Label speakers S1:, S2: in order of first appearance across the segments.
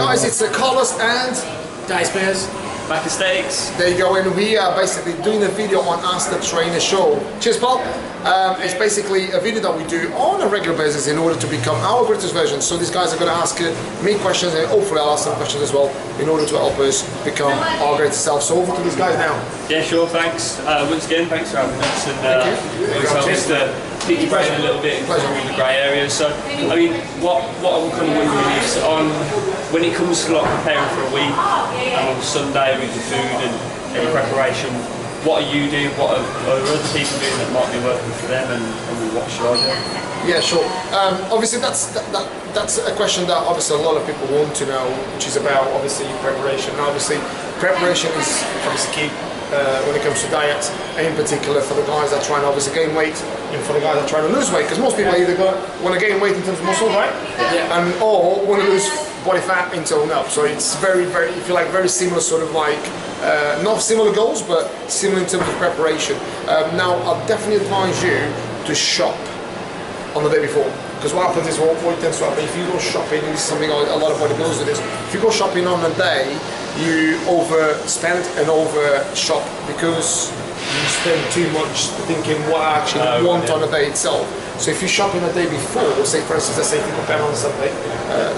S1: guys, it's Carlos and
S2: Dave Spears.
S3: Back to Steaks.
S1: There you go, and we are basically doing a video on Ask the Trainer show. Cheers, pal. It's basically a video that we do on a regular basis in order to become our greatest version. So these guys are going to ask me questions, and hopefully I'll ask them questions as well in order to help us become our greatest self. So over to these guys now.
S3: Yeah, sure, thanks. Once again, thanks for having us, and always helps us to pick your brain a little bit in the grey areas. So, I mean, what I'm kind of wondering is on when it comes to like preparing for a week and on Sunday with the food and any preparation, what are you doing? What are other people doing that might be working for them, and what should I do?
S1: Yeah, sure. Obviously, that's a question that obviously a lot of people want to know, which is about obviously preparation. And obviously, preparation is obviously key when it comes to diet, and in particular for the guys that are trying to obviously gain weight, and for the guys that are trying to lose weight. Because most people either want to gain weight in terms of muscle, right? Yeah. And or want to lose body fat in tone up. So it's very, if you like, very similar sort of like. Not similar goals, but similar in terms of preparation. Now, I'll definitely advise you to shop on the day before, because what happens is what tends to happen if you go shopping. This is something a lot of bodybuilders do this. If you go shopping on a day, you overspend and over shop because you spend too much thinking what I actually want on the day itself. So if you shop in the day before, say for instance, let's say if you prepare on a Sunday,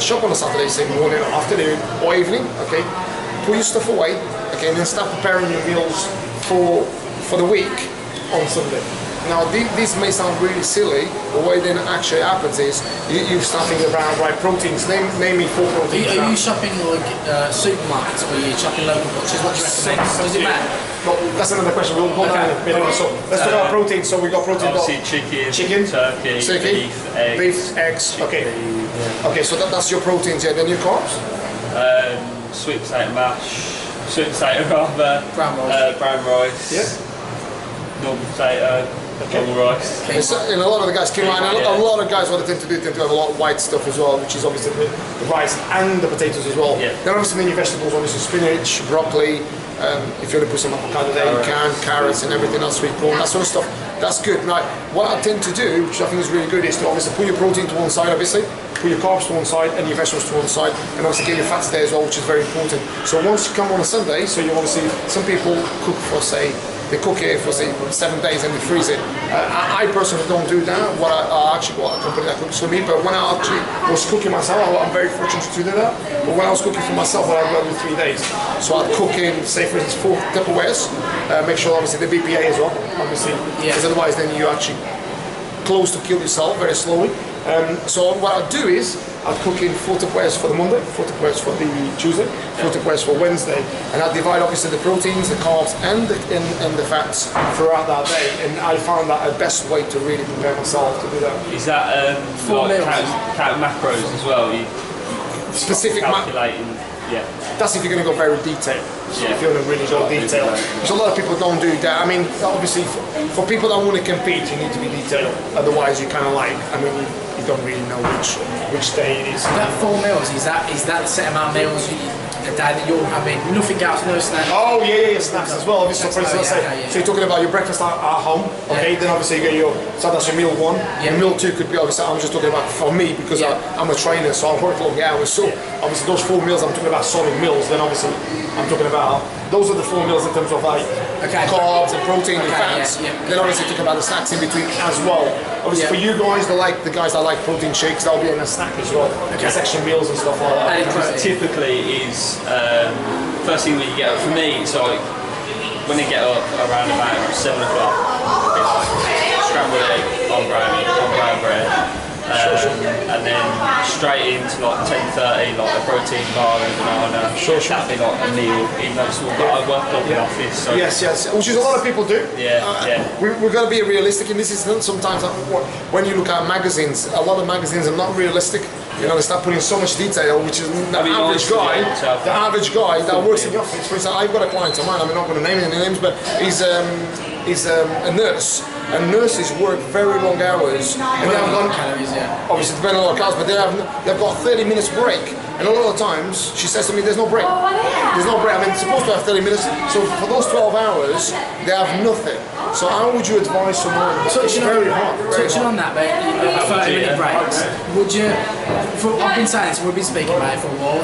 S1: shop on a Saturday, say morning, afternoon, or evening. Okay, put your stuff away. Okay, and then start preparing your meals for the week on Sunday. Now, this may sound really silly, but what then actually happens is you start thinking around, right, proteins. Name me 4 proteins.
S2: Are you shopping like supermarkets, or are you shopping local butchers? What do you recommend? Does it matter?
S1: Well, that's another question. We'll go down in a minute. So let's talk about protein. So we got protein.
S3: Obviously, chicken, turkey, beef, eggs.
S1: Okay. Yeah. Okay, so that's your proteins. Yeah. Then your carbs.
S3: Sweet potato mash. Sweet potato rather, brown rice, normal potato, normal rice.
S1: And a lot of the guys came out, and a lot of guys, what they tend to do, tend to have a lot of white stuff as well, which is obviously the rice and the potatoes as well.
S3: Yeah.
S1: Then obviously your vegetables, obviously spinach, broccoli, if you want to put some avocado there, you can, carrots and everything else, sweet corn, that sort of stuff. That's good. Now, what I tend to do, which I think is really good, is to obviously put your protein to one side, obviously, put your carbs to one side and your vegetables to one side, and obviously get your fats there as well, which is very important. So once you come on a Sunday, so you obviously, some people cook for, say, they cook it for, say, 7 days and they freeze it. I personally don't do that. I actually got a company that cooks for me, but when I actually was cooking myself, I'm very fortunate to do that. But when I was cooking for myself, I'd go do 3 days. So I'd cook in, say for instance, 4 Tupperwares, make sure obviously the BPA as well, obviously, because otherwise then you actually close to kill yourself very slowly. So what I'd do is, I'd cook in 4 Tupperwares for the Monday, 4 Tupperwares for the Tuesday, 4 Tupperwares for Wednesday, and I'd divide obviously the proteins, the carbs, and the fats throughout that day. And I found that a best way to really prepare myself to do that.
S3: Is that like count macros as well?
S1: Specific
S3: calculating. Yeah.
S1: That's if you're going to go very detailed. So if you're going to really go detailed. Because a lot of people don't do that. I mean, obviously, for people that want to compete, you need to be detailed. Otherwise, you kind of like, I mean, you don't really know which day it is.
S2: That 4 meals, is that the set amount of meals a day that you're having? Nothing else, no snacks?
S1: Oh, yeah, snacks as well. Obviously, for instance, so you're talking about your breakfast at home, okay? Then obviously you get your, so that's your meal 1. Yeah. Meal 2 could be, obviously, I'm just talking about for me, because I'm a trainer, so I work long hours. So obviously those 4 meals, I'm talking about solid meals. Then obviously I'm talking about, those are the 4 meals in terms of like carbs and protein and fats. Then obviously talking about the snacks in between as well. Obviously for you guys, the guys that like protein shakes, that'll be in a snack as well. Section meals and stuff like that.
S3: And typically is first thing when you get up, for me, it's like when I get up around about 7 o'clock, it's like scrambled egg on brown bread. And then straight into like 10:30, like a protein bar and a banana. That'd be like a meal in those small. But I work up in the office, so
S1: yes, which is a lot of people do. We're going to be realistic, and this is sometimes when you look at magazines, a lot of magazines are not realistic. You know, they start putting so much detail, which is the average guy that works in the office. For instance, I've got a client of mine. I'm not going to name any names, but he's a nurse. And nurses work very long hours, and they have
S2: calories,
S1: obviously depending on the calories, but they've got 30 minutes break. And a lot of times she says to me, "There's no break. There's no break." I mean, it's supposed to have 30 minutes. So for those 12 hours, they have nothing. So how would you advise someone? It's very hard.
S2: Touching on that, mate, 30-minute breaks. Would you? I've been saying this. We've been speaking about it for a while.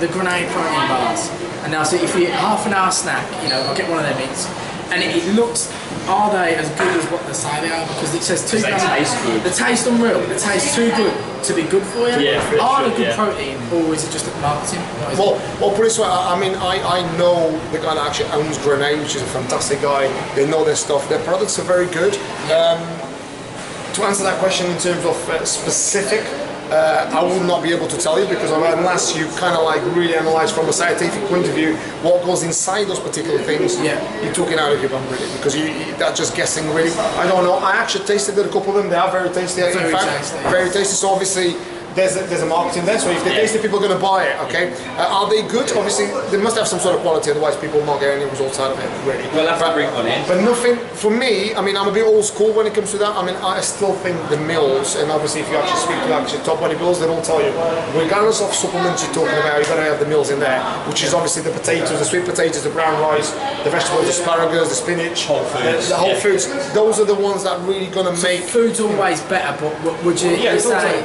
S2: The Grenade protein bars, and now so if you half an hour snack, I'll get one of them eats, and it looks. Are they as good as what they say they are? Because it says 2 grams.
S3: They taste good.
S2: They taste unreal. They taste too good to be good for you.
S3: Yeah, for
S2: are
S3: sure,
S2: they good
S3: yeah.
S2: protein, or is it just marketing?
S1: Well, put it this way. I mean, I know the guy that actually owns Grenade, which is a fantastic guy. They know their stuff. Their products are very good. To answer that question in terms of specific, I would not be able to tell you because unless you kind of like really analyze from a scientific point of view what goes inside those particular things, you're talking out of your bum really because that's just guessing really. I don't know. I actually tasted a couple of them. They are very tasty.
S2: Very tasty.
S1: Very tasty. So obviously. There's a marketing there, so if they taste it, people are going to buy it, okay? Are they good? Obviously, they must have some sort of quality, otherwise people will not get any results out of it, really.
S3: We'll have to bring one in.
S1: But nothing, for me, I mean, I'm a bit old school when it comes to that. I mean, I still think the meals, and obviously if you actually speak to actually top bodybuilders, they don't tell you, regardless of supplements you're talking about, you're going to have the meals in there, which is obviously the potatoes, the sweet potatoes, the brown rice, the vegetables, the asparagus, the spinach,
S3: whole foods.
S1: The whole foods. Those are the ones that really going to make...
S2: Food's always better, but would you say...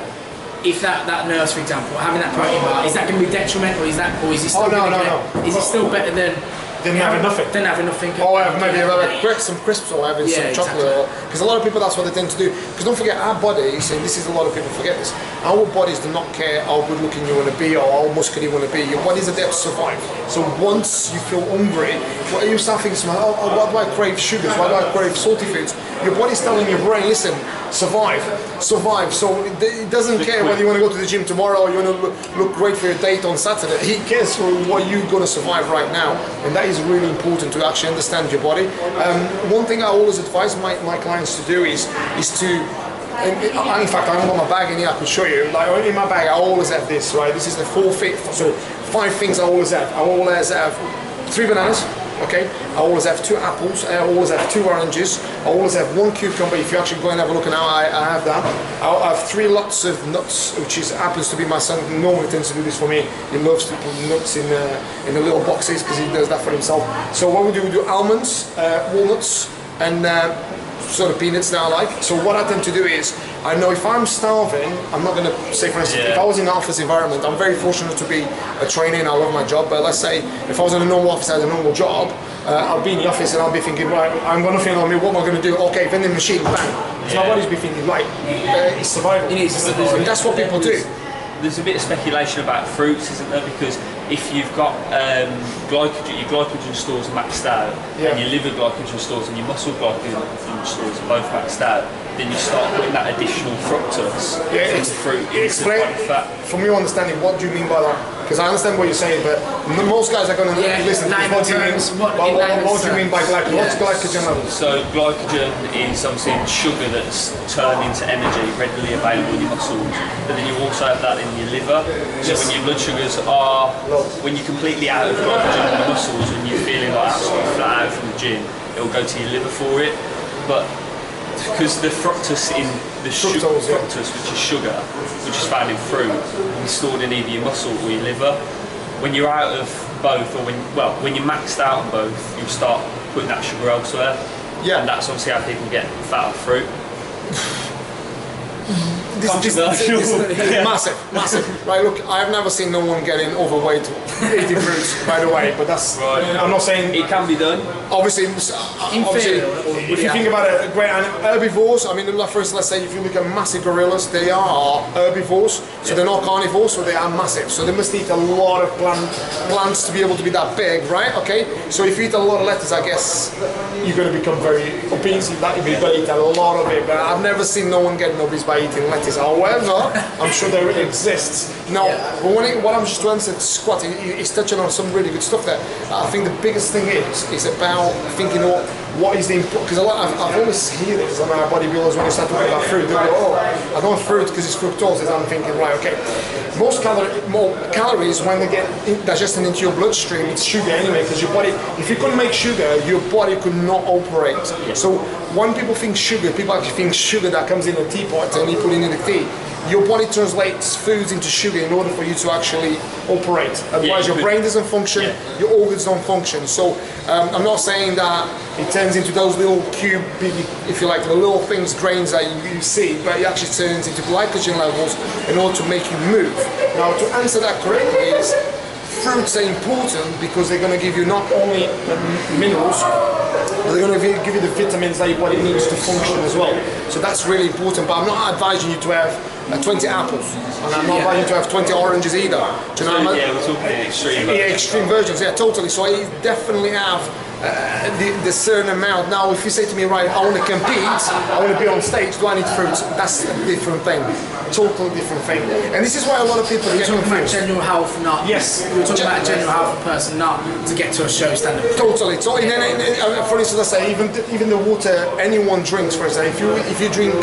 S2: If that nurse, for example, having that protein bar, is that going to be detrimental? Or is it still? Is it still better than
S1: having nothing?
S2: Than having nothing.
S1: Or maybe some crisps or having some chocolate. Because a lot of people, that's what they tend to do. Because don't forget, our bodies, and this is a lot of people forget this. Our bodies do not care how good looking you want to be or how muscular you want to be. Your body's there to survive. So once you feel hungry, you start thinking, why do I crave sugars? Why do I crave salty foods? Your body's telling your brain, listen, survive. So it doesn't care whether you want to go to the gym tomorrow or you want to look great for your date on Saturday. He cares for what you're going to survive right now. And that is really important to actually understand your body. One thing I always advise my clients to do is to, in fact, I have my bag in here, I could show you. Like in my bag, I always have this, right? This is the 5 things I always have. I always have 3 bananas. Okay, I always have 2 apples, I always have 2 oranges, I always have 1 cucumber. If you actually go and have a look now, I have that. I have 3 lots of nuts, which happens to be my son. He normally tends to do this for me. He loves to put nuts in the little boxes because he does that for himself. So what we do almonds, walnuts, and sort of peanuts that I like. So what I tend to do is, I know if I'm starving, I'm not going to say, for instance, if I was in an office environment, I'm very fortunate to be a trainee and I love my job, but let's say if I was in a normal office, I had a normal job, I'll be in the office and I'll be thinking, right, I'm going to feel on me, what am I going to do? Okay, vending machine, bang. So my body's be thinking, right, it's survival. And that's what people do.
S3: There's a bit of speculation about fruits, isn't there? Because if you've got your glycogen stores maxed out, and your liver glycogen stores and your muscle glycogen stores are both maxed out, then you start putting that additional fructose from fruit into the body fat.
S1: From your understanding, what do you mean by that? Because I understand what you're saying, but most guys are going to listen to what do you mean? What do you mean by glycogen? What's glycogen level?
S3: So glycogen is obviously sugar that's turned into energy readily available in your muscles, but then you also have that in your liver. So when your blood sugars are, when you're completely out of glycogen in the muscles and you're feeling like absolutely flat out from the gym, it will go to your liver for it. But because the fructose in the fructose, which is sugar, which is found in fruit, is stored in either your muscle or your liver. When you're out of both, or when you're maxed out on both, you'll start putting that sugar elsewhere. Yeah. And that's obviously how people get fat off fruit.
S1: This massive. Right, look, I've never seen no one getting overweight eating fruits, by the way, but that's, I'm not saying...
S3: It can be done.
S1: Obviously if you think about it, great, and herbivores, I mean, first, let's say if you look at massive gorillas, they are herbivores, so they're not carnivores, so they are massive. So they must eat a lot of plants to be able to be that big, right? Okay, so if you eat a lot of lettuce, I guess you're going to become very obese. You've got to eat a lot of it, but I've never seen no one getting obese by eating lettuce. However, I'm sure there exists. Now, but what I'm just trying to squat, he's touching on some really good stuff there. I think the biggest thing is about thinking what is the important, because I've always heard this about bodybuilders when they start talking about fruit. They go, I don't want fruit because it's fructose, and I'm thinking, right, okay. More calories when they get digested into your bloodstream, it's sugar anyway, because your body, if you couldn't make sugar, your body could not operate. So when people think sugar, people actually think sugar that comes in a teapot and you put it in the tea. your body translates foods into sugar in order for you to actually operate. Otherwise, your brain doesn't function, your organs don't function. So I'm not saying that it turns into those little cube, if you like, the little things, grains that you see, but it actually turns into glycogen levels in order to make you move. Now, to answer that correctly is, fruits are important because they're going to give you not only minerals, but they're going to give you the vitamins that your body needs to function as well. So that's really important, but I'm not advising you to have 20 apples, and I'm not advising you to have 20 oranges either. Do you know
S3: we're talking extreme.
S1: Extreme versions, yeah, totally. So I definitely have the certain amount. Now, if you say to me, right, I want to compete, I want to be on stage, do I need fruits? That's a different thing. Totally different thing. And this is why a lot of people
S2: You're talking about general health, not...
S1: Yes.
S2: You're talking about general health of a person, not to get to a show standard.
S1: Totally. So, and then, for instance, I say, even the water anyone drinks, for example, if you drink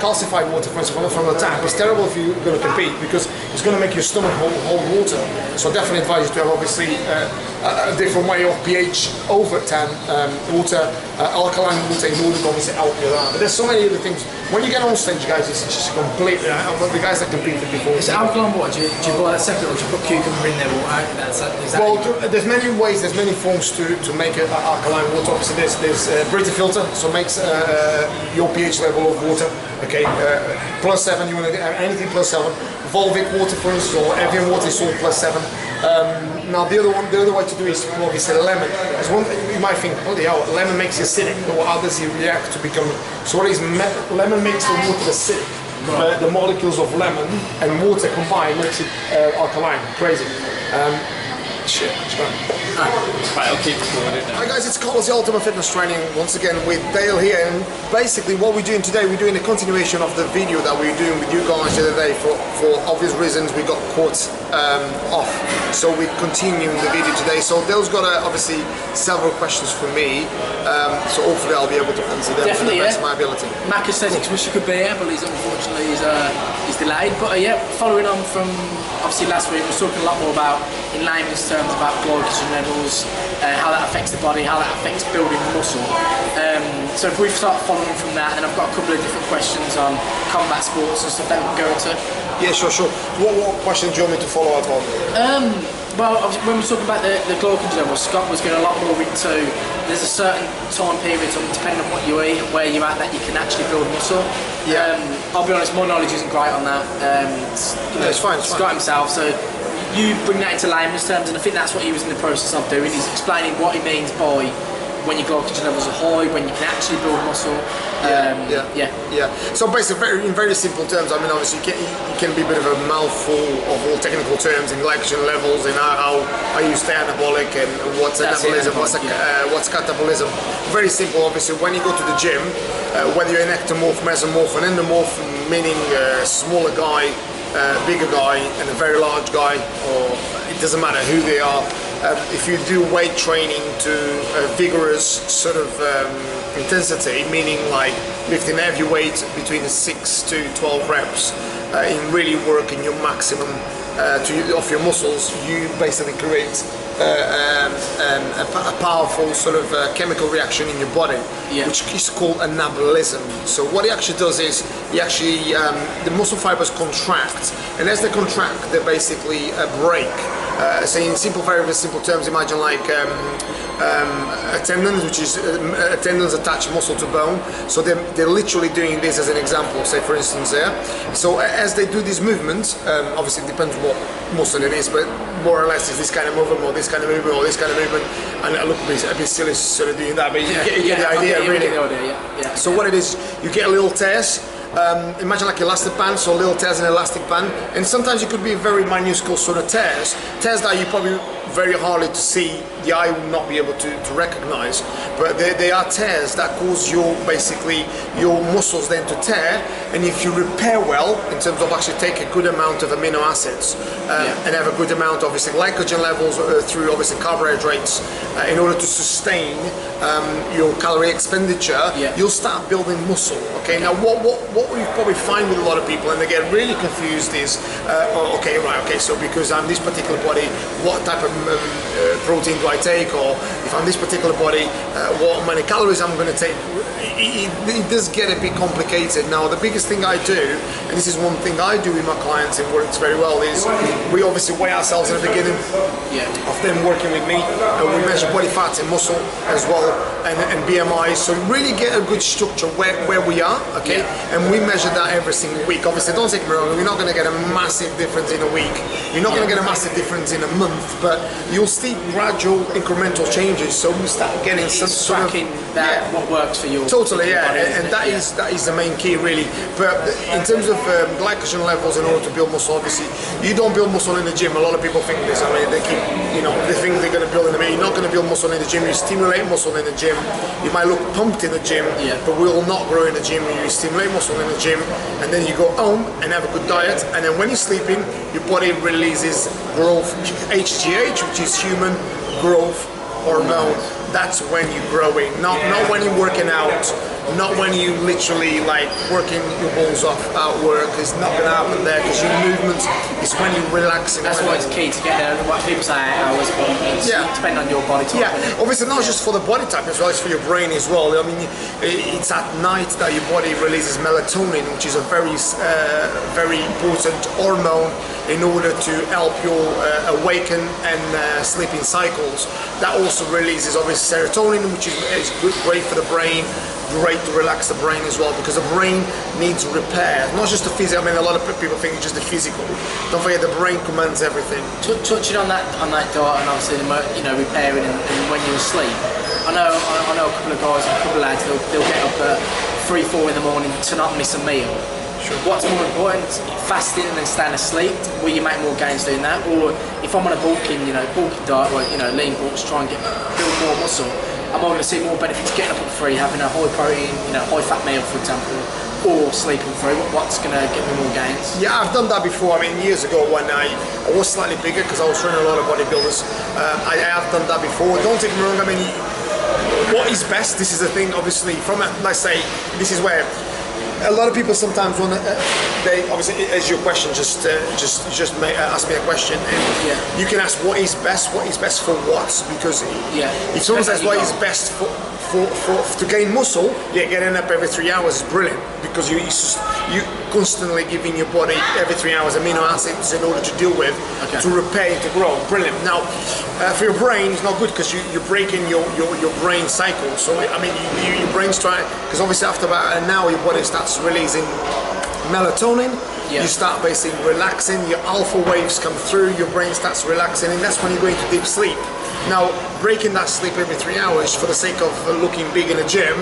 S1: calcified water, for instance, from the tap, it's terrible if you're going to compete because it's going to make your stomach hold water. So I definitely advise you to have, obviously, a different way of pH over 10 water, alkaline water, in order to obviously help you that. But there's so many other things. When you get on stage, guys, it's just completely. The guys that competed before.
S2: Is it alkaline water? Do you boil that separate, or do you put cucumber in there?
S1: There's many ways, there's many forms to make it alkaline water. Obviously, there's Brita filter, so makes your pH level of water. Okay, +7. You want to have anything +7. Volvic water, for instance, or Evian water is all +7. Now the other way to do is obviously lemon. There's one you might think, bloody hell, lemon makes you acidic. Or how does it react to become? So what is lemon makes the water acidic. The molecules of lemon and water combined makes it alkaline. Crazy. Shit.
S3: Right, I'll keep recording now.
S1: Hi guys, it's Carlos, the Ultimate Fitness Training, once again with Dale here, and basically what we're doing today, we're doing a continuation of the video that we were doing with you guys the other day. For obvious reasons we got caught off, so we're continuing the video today. So Dale's got obviously several questions for me, so hopefully I'll be able to answer them to the best of my ability.
S2: Maka says he wish he could be here, but unfortunately he's delayed. But yeah, following on from obviously last week, we were talking a lot more about, in layman's terms, about glycogen levels, how that affects the body, how that affects building muscle. So if we start following from that, then I've got a couple of different questions on combat sports and stuff that we can go into. Yeah,
S1: sure. What questions do you want me to follow up on?
S2: Well, when we were talking about the glycogen levels, Scott was going a lot more into, there's a certain time period, depending on what you eat and where you're at, that you can actually build muscle.
S1: Yeah.
S2: I'll be honest, my knowledge isn't great on that.
S1: It's fine.
S2: Scott himself, so you bring that into layman's terms, and I think that's what he was in the process of doing. He's explaining what he means by when your glycogen levels are high, when you can actually build muscle.
S1: So basically, in very simple terms, I mean, obviously, it can be a bit of a mouthful of all technical terms in glycogen levels, and how you stay anabolic, and what's anabolism, what's catabolism. Very simple, obviously. When you go to the gym, whether you're an ectomorph, mesomorph, an endomorph, meaning a smaller guy, bigger guy, and a very large guy, or it doesn't matter who they are. If you do weight training to a vigorous sort of intensity, meaning like lifting heavy weight between 6 to 12 reps, in really working your maximum of your muscles, you basically create a powerful sort of chemical reaction in your body, which is called anabolism. So what it actually does is, the muscle fibers contract, and as they contract, they basically break. So in very simple terms, imagine like a tendon, which is tendons attach muscle to bone. So they're literally doing this as an example, say for instance there. So as they do these movements, obviously it depends what muscle it is, but more or less it's this kind of movement, or this kind of movement, or this kind of movement. And I look a bit silly sort of doing that, but you get the idea, really. So what it is, you get little tears. Imagine like elastic band, so little tears in an elastic band, and sometimes it could be very minuscule sort of tears that you probably very hardly to see, the eye will not be able to recognize, but they are tears that cause your muscles then to tear, and if you repair well, in terms of actually take a good amount of amino acids and have a good amount, obviously, glycogen levels through obviously carbohydrates in order to sustain your calorie expenditure, you'll start building muscle. Okay, now what we probably find with a lot of people, and they get really confused, is so because I'm this particular body, what type of protein do I take, or if I'm this particular body, what many calories I'm going to take. It does get a bit complicated. Now, the biggest thing I do, and this is one thing I do with my clients and works very well, is we obviously weigh ourselves in the beginning of them working with me. We measure body fat and muscle as well, and BMI, so really get a good structure where we are, okay? And we measure that every single week. Obviously, don't take me wrong, we're not going to get a massive difference in a week. You're not going to get a massive difference in a month, but you'll see gradual incremental changes. So we start getting some sort of
S2: what works for you.
S1: Totally, and that is the main key, really. But in terms of glycogen levels, in order to build muscle, obviously, you don't build muscle in the gym. A lot of people think this. I mean, they keep, they think they're going to build in the gym. You're not going to build muscle in the gym. You stimulate muscle in the gym. You might look pumped in the gym, but we will not grow in the gym. You stimulate muscle in the gym, and then you go home and have a good diet. And then when you're sleeping, your body releases growth HGH, which is human growth hormone. That's when you're growing, not when you're working out, not when you literally like working your balls off at work. It's not going to happen there, because your movement is when you're relaxing.
S2: That's why it's key to get there. What people say, hours, depending on your body type.
S1: Obviously not just for the body type as well, it's for your brain as well. I mean, it's at night that your body releases melatonin, which is a very important hormone in order to help you awaken and sleeping cycles. That also releases obviously serotonin, which is great for the brain, great to relax the brain as well, because the brain needs repair, not just the physical. I mean, a lot of people think it's just the physical. Don't forget, the brain commands everything.
S2: Touching on that diet, and obviously, repairing and when you're asleep. I know a couple of guys, a couple of lads, they'll get up at 3-4 in the morning to not miss a meal.
S1: Sure.
S2: What's more important, fasting and then staying asleep? Will you make more gains doing that? Or if I'm on a bulking diet, like lean bulks, try and build more muscle, am I going to see more benefits getting up at 3, having a high protein, high fat meal, for example, or sleeping through? What's going to get me more gains? Yeah,
S1: I've done that before. I mean, years ago when I was slightly bigger, because I was training a lot of bodybuilders. I have done that before. Don't take me wrong. I mean, what is best? This is the thing. Obviously, let's say, this is where a lot of people sometimes want to, they obviously, as your question, just ask me a question, and you can ask what is best for what, because if someone says what is best for to gain muscle, getting up every 3 hours is brilliant, because you constantly giving your body every 3 hours amino acids in order to deal with, to repair, to grow. Brilliant. Now, for your brain, it's not good, because you're breaking your brain cycle. So I mean, your brain's trying, because obviously after about an hour, your body starts releasing melatonin. You start basically relaxing, your alpha waves come through, your brain starts relaxing, and that's when you go into deep sleep. Now, breaking that sleep every 3 hours for the sake of looking big in a gym,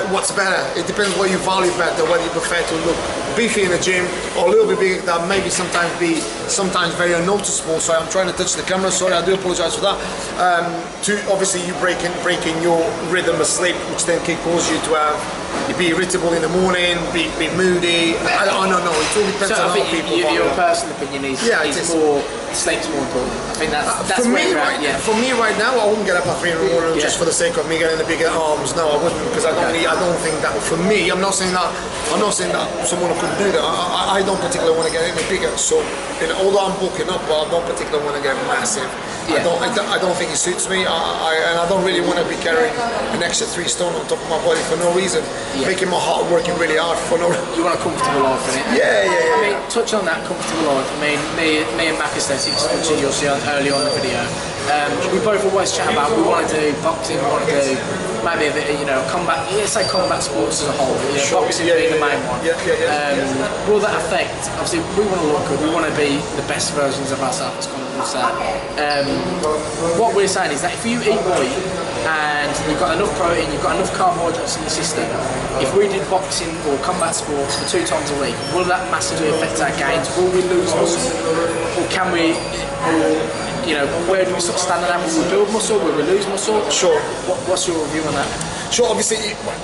S1: what's better? It depends what you value better, whether you prefer to look beefy in a gym or a little bit bigger, that maybe sometimes very unnoticeable. So I'm trying to touch the camera, sorry, I do apologize for that. To obviously you breaking your rhythm of sleep, which then can cause you to be irritable in the morning, be moody. I don't know, it all depends on how people value.
S2: Your personal opinion is more, sleep's more important. I think that's
S1: for me right now, I wouldn't get up at 3 in the morning just for the sake of me getting the bigger arms. No, I wouldn't, because I don't think that, for me, I'm not saying that someone couldn't do that. I don't particularly want to get any bigger. So, although I'm bulking up, I don't particularly want to get massive. I don't think it suits me, and I don't really want to be carrying an extra 3 stone on top of my body for no reason, making my heart working really hard for no reason.
S2: You want a comfortable life, innit?
S1: Yeah.
S2: I mean, touch on that comfortable life. I mean, me and Mac Aesthetics, which you'll see early on in the video, we both always chat about, we want to do boxing, we want to do maybe a bit of, combat, combat sports as a whole, boxing being the main one. Will that affect, obviously we want to look good, we want to be the best versions of ourselves, what we're saying is that if you eat right and you've got enough protein, you've got enough carbohydrates in your system, if we did boxing or combat sports for 2 times a week, will that massively affect our gains? Will we lose muscle? Or can we, where do we sort of stand on that? Will we build muscle? Will we lose muscle?
S1: Sure.
S2: What's your view on that?
S1: So obviously,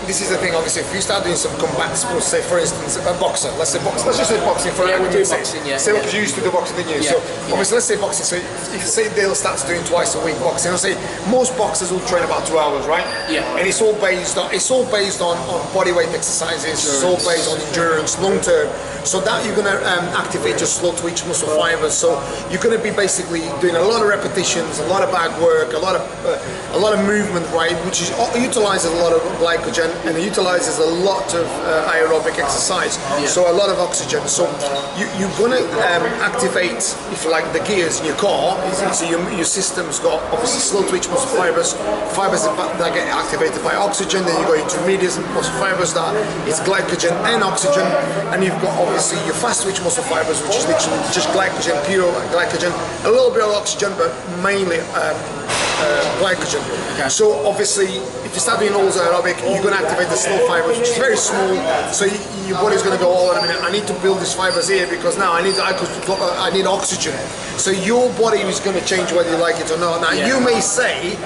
S1: this is the thing. Obviously, if you start doing some combat sports, say for instance, a boxer. Let's say boxing. Let's just say boxing for
S2: Yeah, we do
S1: argument's sake.
S2: boxing, yeah.
S1: Say because you used to do boxing, didn't you?
S2: Yeah,
S1: So
S2: yeah.
S1: obviously, let's say boxing. So if say Dale starts doing twice a week boxing, I'll say most boxers will train about 2 hours, right?
S2: Yeah.
S1: And it's all based on body weight exercises. It's all based on endurance, long term. So that you're gonna activate your slow twitch muscle fibers. So you're gonna be basically doing a lot of repetitions, a lot of back work, a lot of movement, right? Which is utilizes a lot of glycogen and it utilizes a lot of aerobic exercise.
S2: Yeah.
S1: So a lot of oxygen. So you're gonna activate, if you like, the gears in your car. So your system's got obviously slow twitch muscle fibers that get activated by oxygen. Then you go into medium muscle fibers that is glycogen and oxygen, and you've got obviously your fast twitch muscle fibers, which is literally just glycogen, pure glycogen, a little bit of oxygen, but mainly glycogen.
S2: Okay.
S1: So obviously, if you start doing all those aerobic, you're going to activate the slow fibers, which is very small. So your body's going to go, oh, wait a minute, I need to build these fibers here because now I need oxygen. So your body is going to change whether you like it or not. Now you may say,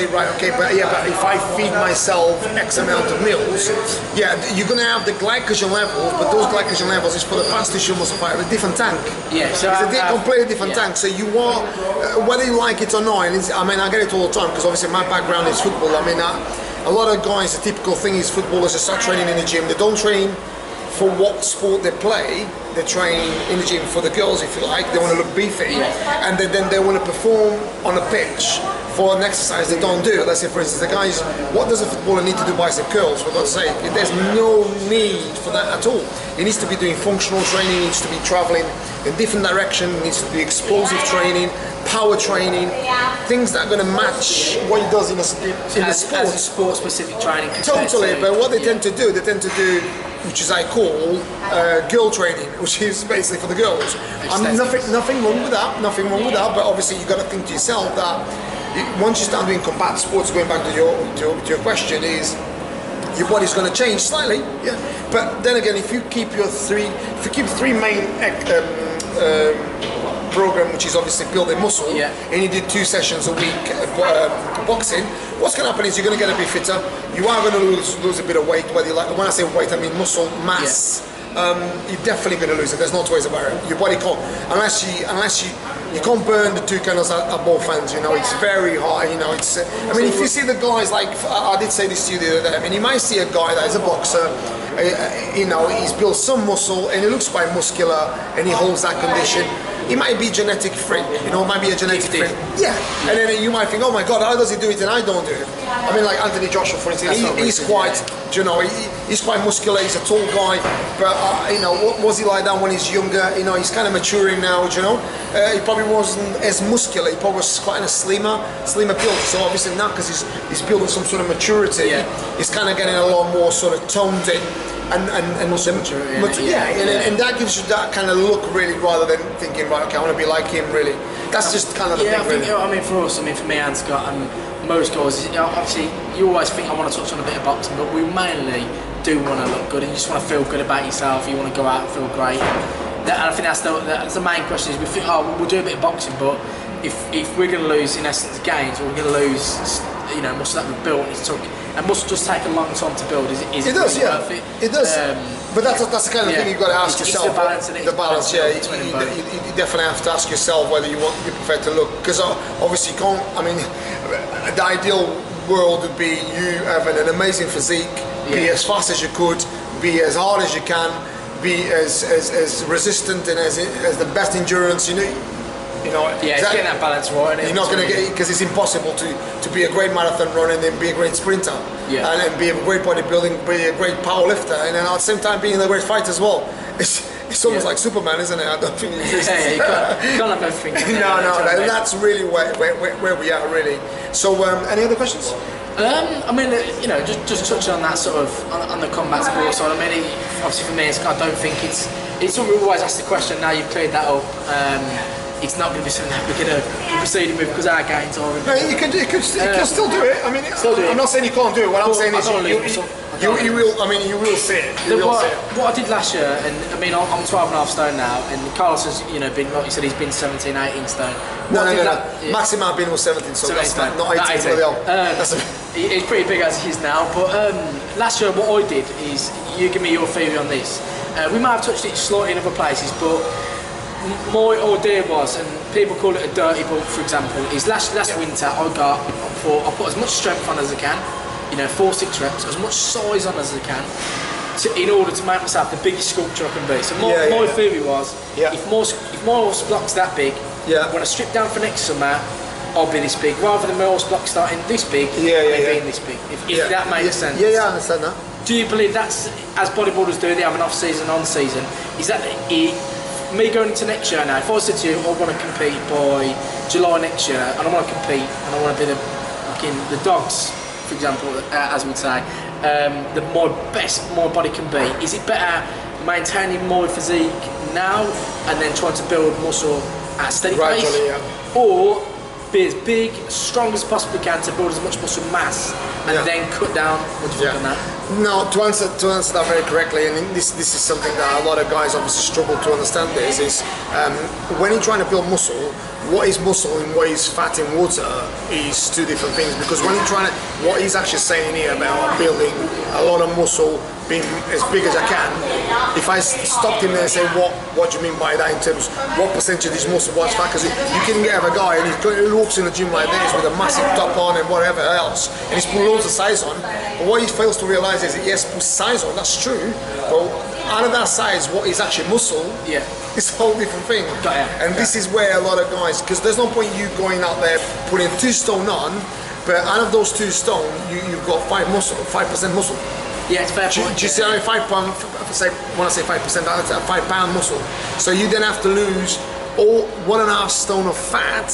S1: right, okay, but if I feed myself X amount of meals, you're going to have the glycogen levels, but those glycogen levels is for the fast tissue muscle fiber, a different tank.
S2: Yeah, so
S1: it's a completely different tank. So you are, whether you like it or not, and I mean, I get it all the time because obviously my background is football. I mean, a lot of guys, the typical thing is footballers just start training in the gym. They don't train for what sport they play. They train in the gym for the girls, if you like. They want to look beefy, and then they want to perform on a pitch for an exercise they don't do. Let's say, for instance, the guys, what does a footballer need to do bicep curls, for God's sake? There's no need for that at all. He needs to be doing functional training, he needs to be traveling in different direction, he needs to be explosive training, power training, things that are going to match what he does in the sport.
S2: As a sport-specific training.
S1: Totally, but what they tend to do, which is I call girl training, which is basically for the girls. Nothing wrong with that, but obviously you've got to think to yourself that once you start doing combat sports, going back to your question, is your body's going to change slightly, yeah. But then again, if you keep three main program, which is obviously building muscle, and you did 2 sessions a week boxing, what's going to happen is you're going to get a bit fitter. You are going to lose a bit of weight. Whether you like, when I say weight, I mean muscle mass. You're definitely going to lose it. There's no two ways about it. Your body can't, unless you can't burn the 2 candles at both ends. You know, it's very hard. You know, it's. I mean, if you see the guys like I did say this to you the other day. I mean, you might see a guy that is a boxer. You know, he's built some muscle and he looks quite muscular and he holds that condition. He might be genetic freak, you know, might be a genetic freak. Yeah. And then you might think, oh my God, how does he do it and I don't do it? I mean, like Anthony Joshua, for instance, he's quite, you know, he's quite muscular, he's a tall guy, but, you know, what was he like that when he's younger? You know, he's kind of maturing now, you know. He probably wasn't as muscular, he probably was quite a slimmer build. So obviously now, because he's building some sort of maturity, he's kind of getting a lot more sort of toned in. And also and that gives you that kind of look really, rather than thinking, right, okay, I want to be like him. Really, that's just kind of the thing.
S2: I think, I mean, for us, I mean, for me and Scott and most guys, you know, obviously, you always think I want to touch on a bit of boxing, but we mainly do want to look good, and you just want to feel good about yourself. You want to go out and feel great. And I think that's the main question. Is we think, oh, we'll do a bit of boxing, but if we're going to lose, in essence, gains, or we're going to lose, you know, muscle that we've built, and muscle just take a long time to build. Is it does, really worth it?
S1: It does. But that's the kind of thing you've got to ask yourself.
S2: It's the balance,
S1: the balance, you definitely have to ask yourself whether you prefer to look, because obviously you can't. I mean, the ideal world would be you having an amazing physique, be as fast as you could, be as hard as you can, be as resistant and as the best endurance. You know,
S2: it's getting that balance right.
S1: You're not going to get, because it's impossible to be a great marathon runner and then be a great sprinter, and then be a great bodybuilding, be a great power lifter, and then at the same time being a great fighter as well. It's almost like Superman, isn't it? I don't think it exists.
S2: You can't have everything.
S1: No, that's really where we are, really. So, any other questions?
S2: I mean, you know, just touching on that sort of on the combat sport side. I mean, obviously for me, I don't think it's something we always ask the question. Now you've cleared that up. It's not going to be something that we're going to be proceeding with because our gains are.
S1: No, you can still do it. I mean, I'm not saying you can't do it. What I'm saying is,
S2: I
S1: You will. I mean, you will see it.
S2: What I did last year, and I mean, I'm 12.5 stone now, and Carlos has, you know, been, like you said, he's been 17, 18 stone.
S1: No. Maximum I've been was 17, so that's not 18.
S2: He's pretty big as he is now, but last year what I did is, you give me your theory on this. We might have touched it slightly in other places, but my idea was, and people call it a dirty bulk, for example, is last winter I put as much strength on as I can, you know, 4-6 reps, as much size on as I can, in order to make myself the biggest sculpture I can be. So my theory was, if my horse block's that big, when I strip down for next summer, I'll be this big, rather than my horse block starting this big, being this big. If that makes sense.
S1: Yeah, I understand that.
S2: Do you believe that's, as bodybuilders do, they have an off-season, on-season, is that me going into next year now, if I said to you, I want to compete by July next year, and I want to compete, and I want to be the dogs, for example, as we'd say, my best my body can be, is it better maintaining my physique now, and then trying to build muscle at a steady pace? Or be as big, as strong as possibly can to build as much muscle mass, and then cut down? What do you think on that?
S1: No, to answer that very correctly, and this is something that a lot of guys obviously struggle to understand. Is when you're trying to build muscle, what is muscle and what is fat in water is two different things. Because when you're trying to, what he's actually saying here about building a lot of muscle, being as big as I can, if I stopped him there and say, what do you mean by that in terms of what percentage of this muscle, what's fat? Because you can have a guy and he walks in the gym like this with a massive top on and whatever else, and he's put loads of size on, but what he fails to realize is that yes, put size on, that's true, but out of that size, what is actually muscle is a whole different thing. And this is where a lot of guys, because there's no point you going out there putting 2 stone on, but out of those 2 stone, you've got 5% muscle.
S2: Yeah, it's fair point.
S1: Do you see how 5 pound, when I say 5%, that's a 5 pound muscle. So you then have to lose all 1.5 stone of fat,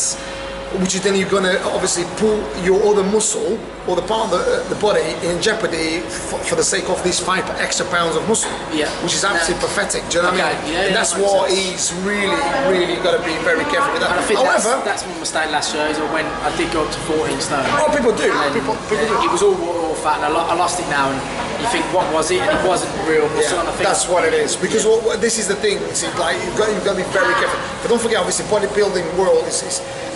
S1: which is then you're gonna obviously pull your other muscle or the part of the body in jeopardy for the sake of these 5 extra pounds of muscle. Which is absolutely pathetic. Do you know what I mean? And that's what he's really got to be very careful with that.
S2: And I think that's my mistake last year, is when I did go up to 14 stone.
S1: Oh, people do. People do.
S2: It was all fat, and I lost it now. And you think, what was it? And it wasn't real muscle. And I think
S1: that's what it is. Because this is the thing. See, like you've got to be very careful. But don't forget, obviously, bodybuilding world is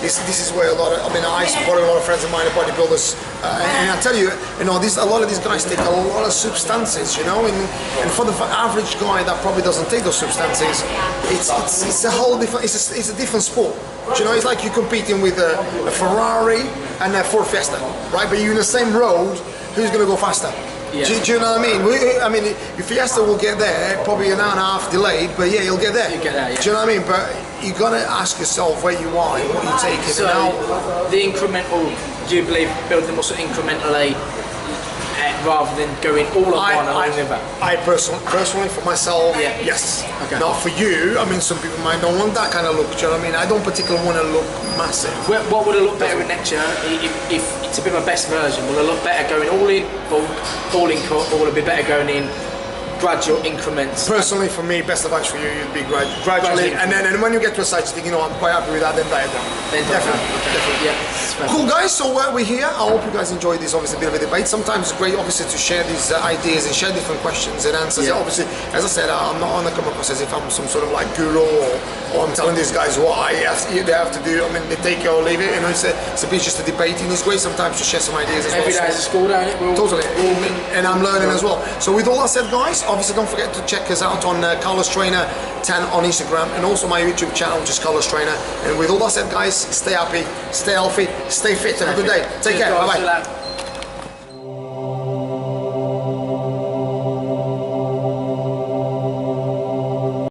S1: this is where a lot of, I mean, I support a lot of friends of mine, bodybuilders, and I tell you, a lot of these guys take a lot of substances, you know, and for the average guy that probably doesn't take those substances, it's a whole different, it's a different sport. You know, it's like you're competing with a Ferrari and a Ford Fiesta, right? But you're in the same road, who's going to go faster? Do you know what I mean? Your Fiesta will get there, probably an hour and a half delayed, but yeah, you'll get there.
S2: You'll get there,
S1: Do you know what I mean? But you got to ask yourself where you are and what you're taking.
S2: So the incremental, do you believe build the muscle incrementally rather than going all on one and all the other?
S1: I personally for myself, yes.
S2: Okay.
S1: Not for you. I mean, some people might don't want that kind of look. Do you know what I mean? I don't particularly want to look massive.
S2: What would it look better in next year? If to be my best version, will it look better going all in bulk, all in cut, or will it be better going in gradual increments?
S1: Personally, for me, best advice for you, you'd be gradually, and then when you get to a site, you think, you know, I'm quite happy with that, then diet down. Definitely.
S2: Yeah.
S1: Cool, guys. So we're here. I hope you guys enjoyed this. Obviously, a bit of a debate. Sometimes it's great, obviously, to share these ideas and share different questions and answers. Obviously, as I said, I'm not going to come across as if I'm some sort of like guru or I'm telling these guys what they have to do. I mean, they take it or leave it. You know, it's a bit just a debate, and it's great sometimes to share some ideas as
S2: Every
S1: well.
S2: day is a school, don't it?
S1: Totally. And I'm learning as well. So with all that said, guys, obviously don't forget to check us out on Carlos Trainer 10 on Instagram, and also my YouTube channel, which is Carlos Trainer. And with all that said, guys, stay happy, stay healthy, stay fit. Have a good day. Take care. Bye bye.